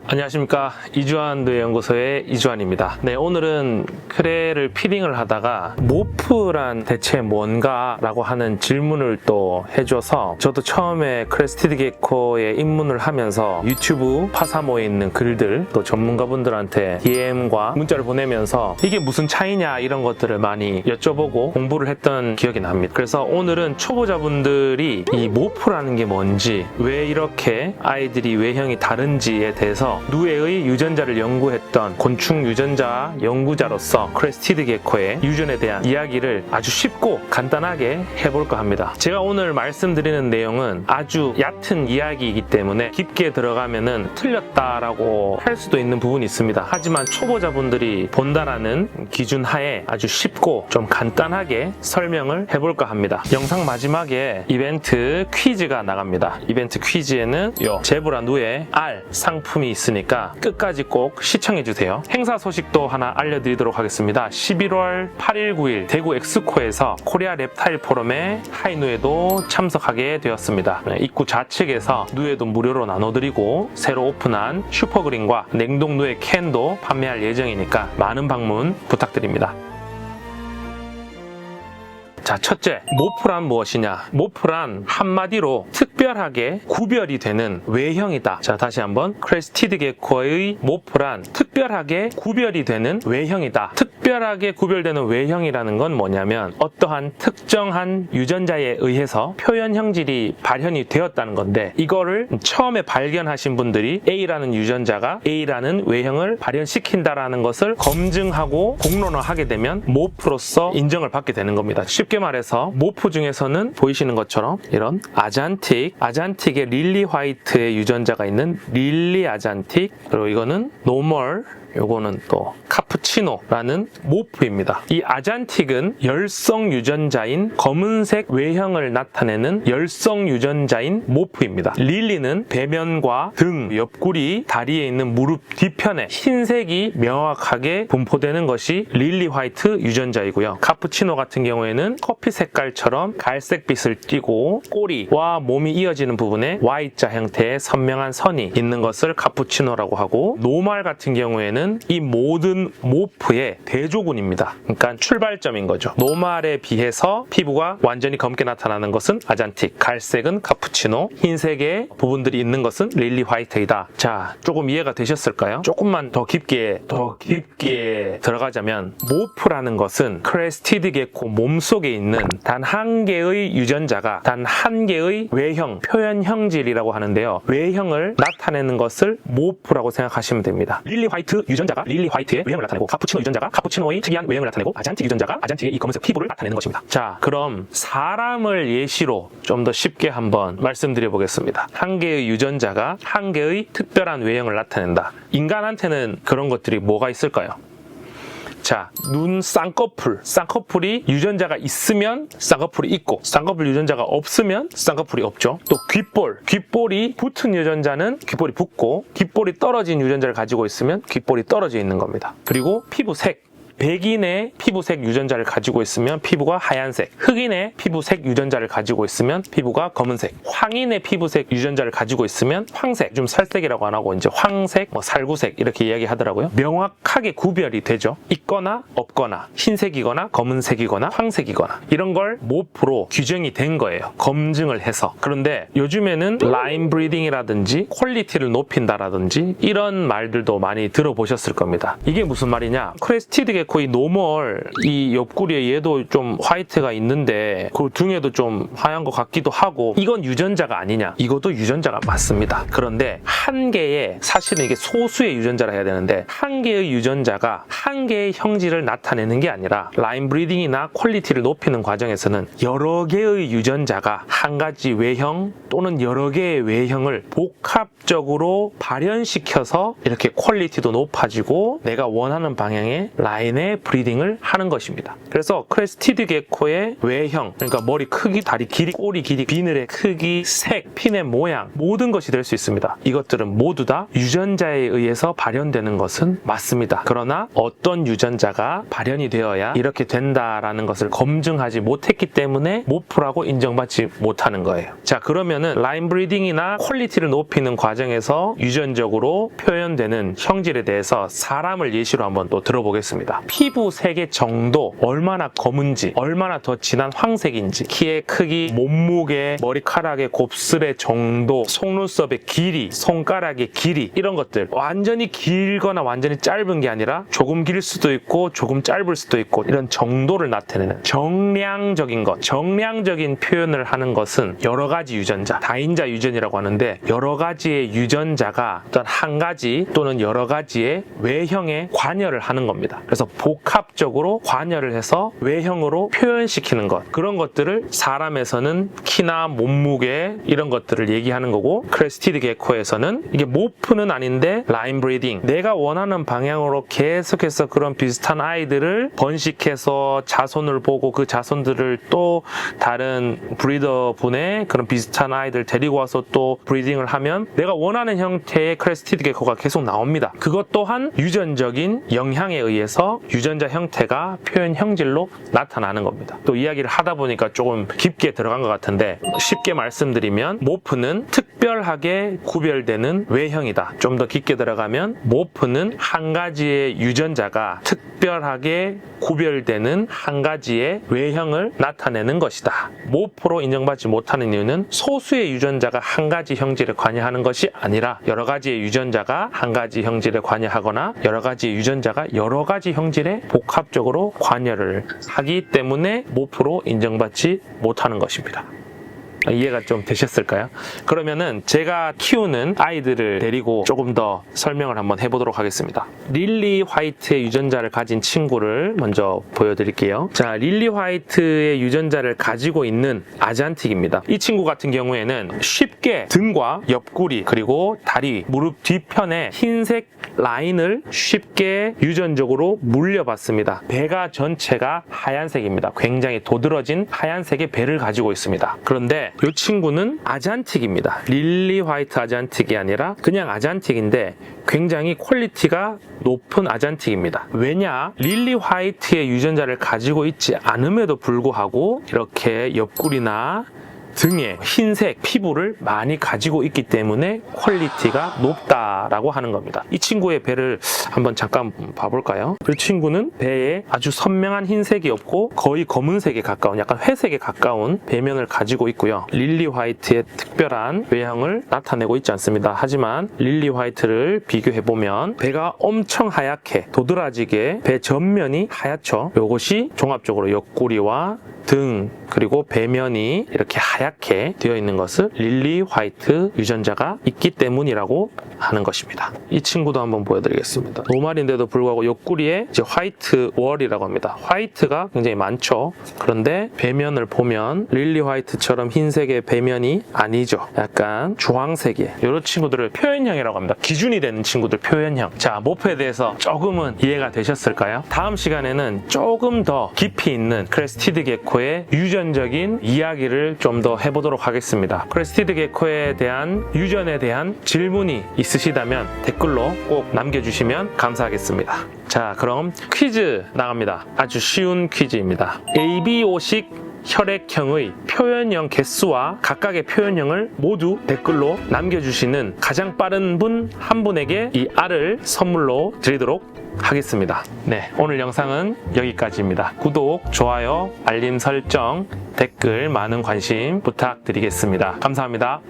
안녕하십니까. 이주환 뇌연구소의 이주환입니다. 네, 오늘은 크레를 피딩을 하다가 모프란 대체 뭔가 라고 하는 질문을 또 해줘서 저도 처음에 크레스티드 게코에 입문을 하면서 유튜브 파사모에 있는 글들 또 전문가분들한테 DM과 문자를 보내면서 이게 무슨 차이냐 이런 것들을 많이 여쭤보고 공부를 했던 기억이 납니다. 그래서 오늘은 초보자분들이 이 모프라는 게 뭔지, 왜 이렇게 아이들이 외형이 다른지에 대해서 누에의 유전자를 연구했던 곤충 유전자 연구자로서 크레스티드 게코의 유전에 대한 이야기를 아주 쉽고 간단하게 해볼까 합니다. 제가 오늘 말씀드리는 내용은 아주 얕은 이야기이기 때문에 깊게 들어가면은 틀렸다라고 할 수도 있는 부분이 있습니다. 하지만 초보자분들이 본다라는 기준 하에 아주 쉽고 좀 간단하게 설명을 해볼까 합니다. 영상 마지막에 이벤트 퀴즈가 나갑니다. 이벤트 퀴즈에는 요 제브라 누에 R 상품이 있으니까 끝까지 꼭 시청해주세요. 행사 소식도 하나 알려드리도록 하겠습니다. 11월 8일 9일 대구 엑스코에서 코리아 랩타일 포럼에 하이누에도 참석하게 되었습니다. 입구 좌측에서 누에도 무료로 나눠드리고 새로 오픈한 슈퍼그린과 냉동 누에 캔도 판매할 예정이니까 많은 방문 부탁드립니다. 자, 첫째, 모프란 무엇이냐? 모프란 한마디로 특별하게 구별이 되는 외형이다. 자, 다시 한번 크레스티드 게코의 모프란 특별하게 구별이 되는 외형이다. 특별하게 구별되는 외형이라는 건 뭐냐면 어떠한 특정한 유전자에 의해서 표현 형질이 발현이 되었다는 건데, 이거를 처음에 발견하신 분들이 A라는 유전자가 A라는 외형을 발현시킨다라는 것을 검증하고 공론화하게 되면 모프로서 인정을 받게 되는 겁니다. 쉽게 말해서 모프 중에서는 보이시는 것처럼 이런 아잔틱의 릴리 화이트의 유전자가 있는 릴리 아잔틱, 그리고 이거는 노멀, 요거는 또 카푸치노라는 모프입니다. 이 아잔틱은 열성 유전자인 검은색 외형을 나타내는 열성 유전자인 모프입니다. 릴리는 배면과 등, 옆구리, 다리에 있는 무릎 뒤편에 흰색이 명확하게 분포되는 것이 릴리 화이트 유전자이고요. 카푸치노 같은 경우에는 커피 색깔처럼 갈색빛을 띠고 꼬리와 몸이 이어지는 부분에 Y자 형태의 선명한 선이 있는 것을 카푸치노라고 하고, 노말 같은 경우에는 이 모든 모프의 대조군입니다. 그러니까 출발점인 거죠. 노말에 비해서 피부가 완전히 검게 나타나는 것은 아잔틱, 갈색은 카푸치노, 흰색의 부분들이 있는 것은 릴리 화이트이다. 자, 조금 이해가 되셨을까요? 조금만 더 깊게 들어가자면, 모프라는 것은 크레스티드 게코 몸속에 있는 단 한 개의 유전자가 단 한 개의 외형, 표현 형질이라고 하는데요. 외형을 나타내는 것을 모프라고 생각하시면 됩니다. 릴리 화이트 유전자가 릴리 화이트의 외형을 나타내고, 카푸치노 유전자가 카푸치노의 특이한 외형을 나타내고, 아잔틱 유전자가 아잔틱의 이 검은색 피부를 나타내는 것입니다. 자, 그럼 사람을 예시로 좀 더 쉽게 한번 말씀드려 보겠습니다. 한 개의 유전자가 한 개의 특별한 외형을 나타낸다. 인간한테는 그런 것들이 뭐가 있을까요? 자, 눈 쌍꺼풀이 유전자가 있으면 쌍꺼풀이 있고, 쌍꺼풀 유전자가 없으면 쌍꺼풀이 없죠. 또 귓볼이 붙은 유전자는 귓볼이 붙고, 귓볼이 떨어진 유전자를 가지고 있으면 귓볼이 떨어져 있는 겁니다. 그리고 피부색, 백인의 피부색 유전자를 가지고 있으면 피부가 하얀색, 흑인의 피부색 유전자를 가지고 있으면 피부가 검은색, 황인의 피부색 유전자를 가지고 있으면 황색, 좀 살색이라고 안 하고 이제 황색, 살구색 이렇게 이야기하더라고요. 명확하게 구별이 되죠. 있거나 없거나, 흰색이거나 검은색이거나 황색이거나, 이런 걸 모프로 규정이 된 거예요. 검증을 해서. 그런데 요즘에는 라인 브리딩이라든지 퀄리티를 높인다라든지 이런 말들도 많이 들어보셨을 겁니다. 이게 무슨 말이냐? 크레스티드 게코 이 노멀, 이 옆구리에 얘도 좀 화이트가 있는데 그 등에도 좀 하얀 것 같기도 하고, 이건 유전자가 아니냐? 이것도 유전자가 맞습니다. 그런데 한 개의, 사실은 이게 소수의 유전자라 해야 되는데, 한 개의 유전자가 한 개의 형질을 나타내는 게 아니라 라인 브리딩이나 퀄리티를 높이는 과정에서는 여러 개의 유전자가 한 가지 외형 또는 여러 개의 외형을 복합적으로 발현시켜서 이렇게 퀄리티도 높아지고 내가 원하는 방향의 라인의 안에 브리딩을 하는 것입니다. 그래서 크레스티드 게코의 외형, 그러니까 머리 크기, 다리 길이, 꼬리 길이, 비늘의 크기, 색, 핀의 모양, 모든 것이 될 수 있습니다. 이것들은 모두 다 유전자에 의해서 발현되는 것은 맞습니다. 그러나 어떤 유전자가 발현이 되어야 이렇게 된다라는 것을 검증하지 못했기 때문에 모프라고 인정받지 못하는 거예요. 자, 그러면은 라인 브리딩이나 퀄리티를 높이는 과정에서 유전적으로 표현되는 형질에 대해서 사람을 예시로 한번 또 들어보겠습니다. 피부 색의 정도, 얼마나 검은지, 얼마나 더 진한 황색인지, 키의 크기, 몸무게, 머리카락의 곱슬의 정도, 속눈썹의 길이, 손가락의 길이, 이런 것들 완전히 길거나 완전히 짧은 게 아니라 조금 길 수도 있고 조금 짧을 수도 있고 이런 정도를 나타내는 정량적인 것, 정량적인 표현을 하는 것은 여러 가지 유전자, 다인자 유전이라고 하는데 여러 가지의 유전자가 어떤 한 가지 또는 여러 가지의 외형에 관여를 하는 겁니다. 그래서 복합적으로 관여를 해서 외형으로 표현시키는 것, 그런 것들을 사람에서는 키나 몸무게 이런 것들을 얘기하는 거고, 크레스티드 게코에서는 이게 모프는 아닌데 라인 브리딩, 내가 원하는 방향으로 계속해서 그런 비슷한 아이들을 번식해서 자손을 보고 그 자손들을 또 다른 브리더 분의 그런 비슷한 아이들 데리고 와서 또 브리딩을 하면 내가 원하는 형태의 크레스티드 게코가 계속 나옵니다. 그것 또한 유전적인 영향에 의해서 유전자 형태가 표현 형질로 나타나는 겁니다. 또 이야기를 하다 보니까 조금 깊게 들어간 것 같은데 쉽게 말씀드리면 모프는 특별하게 구별되는 외형이다. 좀 더 깊게 들어가면 모프는 한 가지의 유전자가 특별하게 구별되는 한 가지의 외형을 나타내는 것이다. 모프로 인정받지 못하는 이유는 소수의 유전자가 한 가지 형질에 관여하는 것이 아니라 여러 가지의 유전자가 한 가지 형질에 관여하거나 여러 가지의 유전자가 여러 가지 형질에 복합적으로 관여를 하기 때문에 모프로 인정받지 못하는 것입니다. 이해가 좀 되셨을까요? 그러면은 제가 키우는 아이들을 데리고 조금 더 설명을 한번 해보도록 하겠습니다. 릴리 화이트의 유전자를 가진 친구를 먼저 보여드릴게요. 자, 릴리 화이트의 유전자를 가지고 있는 아잔틱입니다. 이 친구 같은 경우에는 쉽게 등과 옆구리 그리고 다리, 무릎 뒤편에 흰색 라인을 쉽게 유전적으로 물려봤습니다. 배가 전체가 하얀색입니다. 굉장히 도드러진 하얀색의 배를 가지고 있습니다. 그런데 이 친구는 아잔틱입니다. 릴리 화이트 아잔틱이 아니라 그냥 아잔틱인데 굉장히 퀄리티가 높은 아잔틱입니다. 왜냐? 릴리 화이트의 유전자를 가지고 있지 않음에도 불구하고 이렇게 옆구리나 등에 흰색 피부를 많이 가지고 있기 때문에 퀄리티가 높다라고 하는 겁니다. 이 친구의 배를 한번 잠깐 봐볼까요? 이 친구는 배에 아주 선명한 흰색이 없고 거의 검은색에 가까운, 약간 회색에 가까운 배면을 가지고 있고요. 릴리 화이트의 특별한 외형을 나타내고 있지 않습니다. 하지만 릴리 화이트를 비교해보면 배가 엄청 하얗게 도드라지게 배 전면이 하얗죠. 이것이 종합적으로 옆구리와 등 그리고 배면이 이렇게 하얗게 되어 있는 것을 릴리 화이트 유전자가 있기 때문이라고 하는 것입니다. 이 친구도 한번 보여드리겠습니다. 노말인데도 불구하고 옆구리에 이제 화이트 월이라고 합니다. 화이트가 굉장히 많죠. 그런데 배면을 보면 릴리 화이트처럼 흰색의 배면이 아니죠. 약간 주황색의 이런 친구들을 표현형이라고 합니다. 기준이 되는 친구들 표현형. 자, 모프에 대해서 조금은 이해가 되셨을까요? 다음 시간에는 조금 더 깊이 있는 크레스티드 게코의 유전적인 이야기를 좀 더 해보도록 하겠습니다. 크레스티드 게코에 대한 유전에 대한 질문이 있으시다면 댓글로 꼭 남겨주시면 감사하겠습니다. 자, 그럼 퀴즈 나갑니다. 아주 쉬운 퀴즈입니다. ABO식 혈액형의 표현형 개수와 각각의 표현형을 모두 댓글로 남겨주시는 가장 빠른 분 한 분에게 이 알을 선물로 드리도록 하겠습니다. 네, 오늘 영상은 여기까지입니다. 구독, 좋아요, 알림 설정, 댓글 많은 관심 부탁드리겠습니다. 감사합니다.